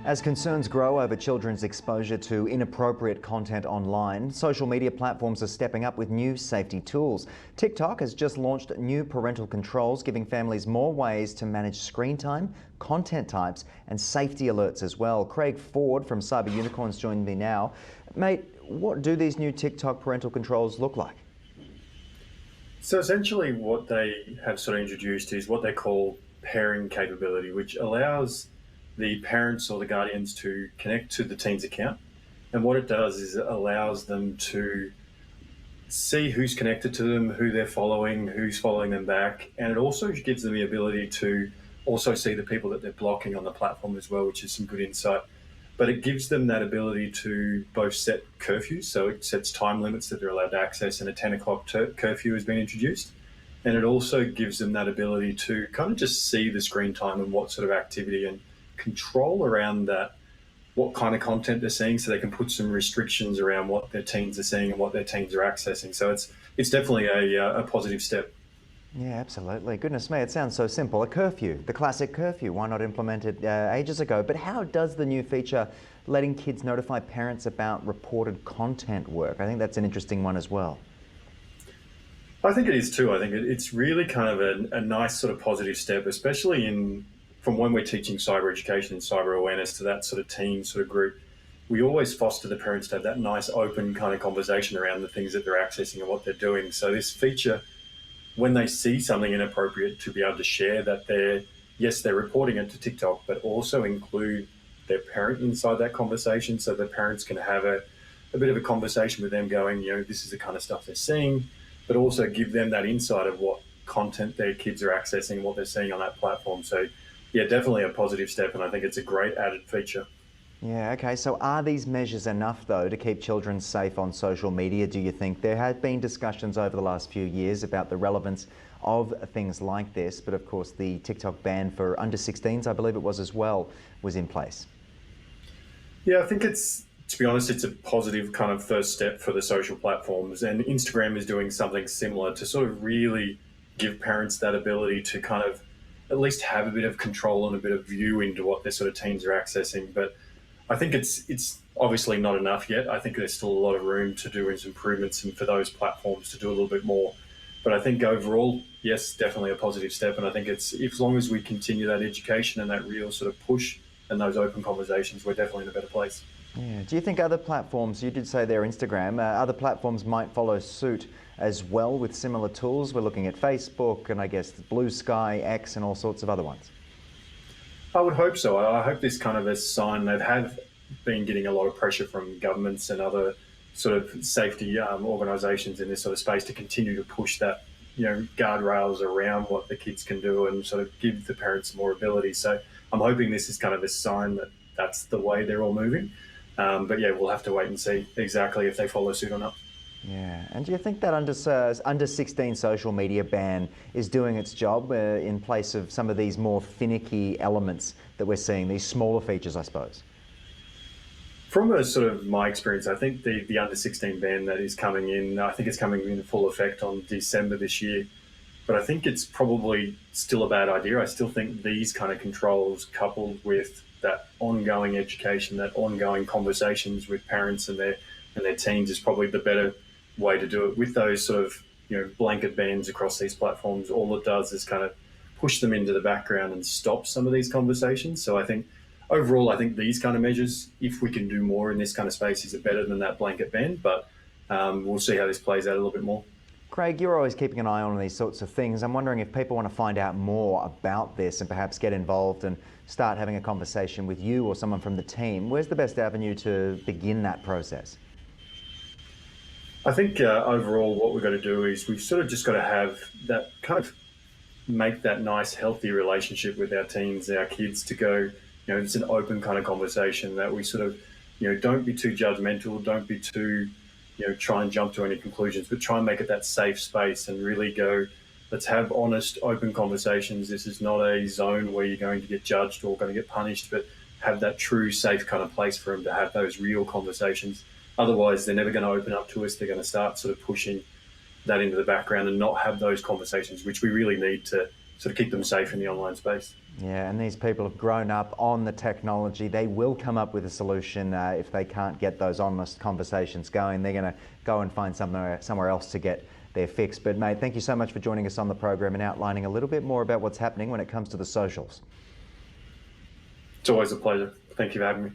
As concerns grow over children's exposure to inappropriate content online, social media platforms are stepping up with new safety tools. TikTok has just launched new parental controls, giving families more ways to manage screen time, content types and safety alerts as well. Craig Ford from Cyber Unicorns joined me now. Mate, what do these new TikTok parental controls look like? So essentially what they have sort of introduced is what they call pairing capability, which allows the parents or the guardians to connect to the teen's account. And what it does is it allows them to see who's connected to them, who they're following, who's following them back. And it also gives them the ability to also see the people that they're blocking on the platform as well, which is some good insight. But it gives them that ability to both set curfews, so it sets time limits that they're allowed to access, and a 10 o'clock curfew has been introduced. And it also gives them that ability to kind of just see the screen time and what sort of activity and control around that, what kind of content they're seeing, so they can put some restrictions around what their teens are seeing and what their teens are accessing. So it's definitely a positive step. Yeah, absolutely. Goodness me, it sounds so simple. A curfew, the classic curfew. Why not implement it ages ago? But how does the new feature letting kids notify parents about reported content work? I think that's an interesting one as well. I think it is too. I think it's really kind of a nice sort of positive step, especially from when we're teaching cyber education and cyber awareness to that sort of teen sort of group. We always foster the parents to have that nice open kind of conversation around the things that they're accessing and what they're doing. So this feature, when they see something inappropriate, to be able to share that they're reporting it to TikTok, but also include their parent inside that conversation, so the parents can have a bit of a conversation with them going, this is the kind of stuff they're seeing, but also give them that insight of what content their kids are accessing, what they're seeing on that platform. So yeah, definitely a positive step, and I think it's a great added feature. Yeah, okay. So are these measures enough, though, to keep children safe on social media, do you think? There have been discussions over the last few years about the relevance of things like this, but of course the TikTok ban for under 16s, I believe it was as well, was in place. Yeah, I think to be honest, it's a positive kind of first step for the social platforms, and Instagram is doing something similar to sort of really give parents that ability to kind of at least have a bit of control and a bit of view into what their sort of teens are accessing. But I think it's obviously not enough yet. I think there's still a lot of room to do improvements and for those platforms to do a little bit more. But I think overall, yes, definitely a positive step. And I think it's, as long as we continue that education and that real sort of push and those open conversations, we're definitely in a better place. Yeah. Do you think other platforms, you did say there Instagram, other platforms might follow suit as well with similar tools? We're looking at Facebook and I guess Blue Sky, X and all sorts of other ones. I would hope so. I hope this kind of a sign. They have been getting a lot of pressure from governments and other sort of safety organisations in this sort of space to continue to push that, guardrails around what the kids can do and sort of give the parents more ability. So I'm hoping this is kind of a sign that that's the way they're all moving. But yeah, we'll have to wait and see exactly if they follow suit or not. Yeah, and do you think that under 16 social media ban is doing its job in place of some of these more finicky elements that we're seeing, these smaller features, I suppose? From a sort of my experience, I think the under 16 ban that is coming in, I think it's coming in full effect on December this year. But I think it's probably still a bad idea. I still think these kind of controls, coupled with that ongoing education, that ongoing conversations with parents and their teens, is probably the better way to do it. With those sort of blanket bans across these platforms, all it does is kind of push them into the background and stop some of these conversations. So I think overall, I think these kind of measures, if we can do more in this kind of space, is it better than that blanket ban? But we'll see how this plays out a little bit more. Craig, you're always keeping an eye on these sorts of things. I'm wondering if people want to find out more about this and perhaps get involved and start having a conversation with you or someone from the team. Where's the best avenue to begin that process? I think overall what we've got to do is we've sort of just got to have that kind of make that nice, healthy relationship with our teens, our kids, to go, it's an open kind of conversation that we sort of, don't be too judgmental, don't be too, try and jump to any conclusions, but try and make it that safe space and really go, let's have honest, open conversations. This is not a zone where you're going to get judged or going to get punished, but have that true, safe kind of place for them to have those real conversations. Otherwise, they're never going to open up to us. They're going to start sort of pushing that into the background and not have those conversations, which we really need to sort of keep them safe in the online space. Yeah, and these people have grown up on the technology. They will come up with a solution if they can't get those honest conversations going. They're going to go and find somewhere else to get their fix. But mate, thank you so much for joining us on the program and outlining a little bit more about what's happening when it comes to the socials. It's always a pleasure. Thank you for having me.